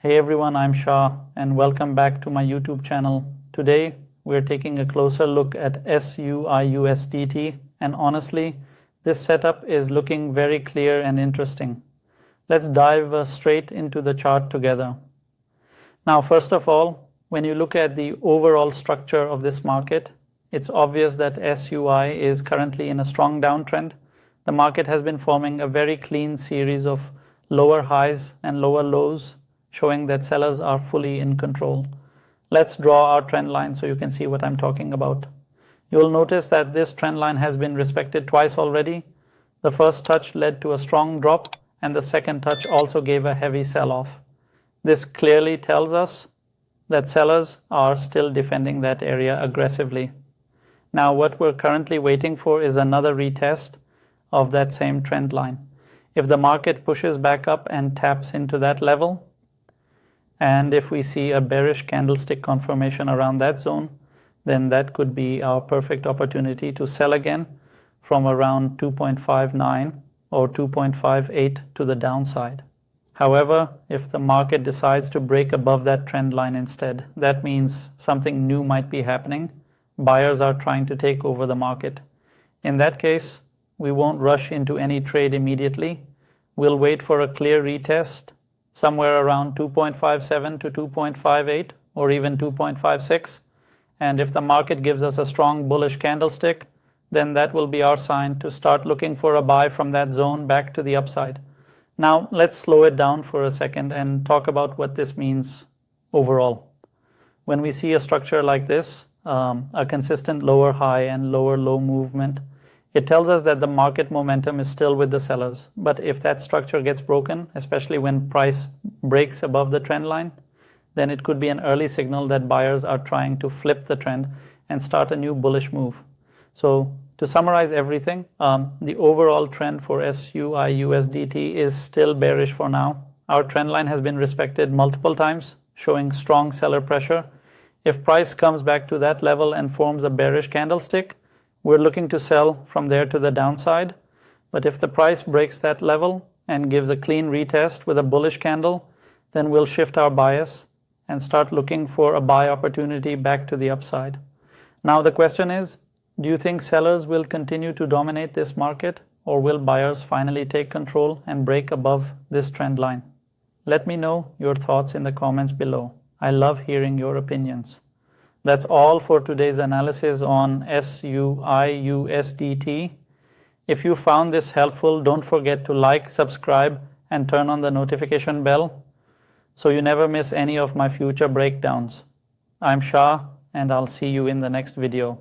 Hey everyone, I'm Shah and welcome back to my YouTube channel. Today we're taking a closer look at SUI and honestly, this setup is looking very clear and interesting. Let's dive straight into the chart together. Now, first of all, when you look at the overall structure of this market, it's obvious that SUI is currently in a strong downtrend. The market has been forming a very clean series of lower highs and lower lows, showing that sellers are fully in control. Let's draw our trend line so you can see what I'm talking about. You'll notice that this trend line has been respected twice already. The first touch led to a strong drop, and the second touch also gave a heavy sell-off. This clearly tells us that sellers are still defending that area aggressively. Now, what we're currently waiting for is another retest of that same trend line. If the market pushes back up and taps into that level, and if we see a bearish candlestick confirmation around that zone, then that could be our perfect opportunity to sell again from around 2.59 or 2.58 to the downside. However, if the market decides to break above that trend line instead, that means something new might be happening. Buyers are trying to take over the market. In that case, we won't rush into any trade immediately. We'll wait for a clear retest somewhere around 2.57 to 2.58 or even 2.56. And if the market gives us a strong bullish candlestick, then that will be our sign to start looking for a buy from that zone back to the upside. Now, let's slow it down for a second and talk about what this means overall. When we see a structure like this, a consistent lower high and lower low movement, it tells us that the market momentum is still with the sellers. But if that structure gets broken, especially when price breaks above the trend line, then it could be an early signal that buyers are trying to flip the trend and start a new bullish move. So to summarize everything, the overall trend for SUI is still bearish for now. Our trend line has been respected multiple times, showing strong seller pressure. If price comes back to that level and forms a bearish candlestick, we're looking to sell from there to the downside. But if the price breaks that level and gives a clean retest with a bullish candle, then we'll shift our bias and start looking for a buy opportunity back to the upside. Now the question is, do you think sellers will continue to dominate this market, or will buyers finally take control and break above this trend line? Let me know your thoughts in the comments below. I love hearing your opinions. That's all for today's analysis on SUI. If you found this helpful, don't forget to like, subscribe, and turn on the notification bell so you never miss any of my future breakdowns. I'm Shah, and I'll see you in the next video.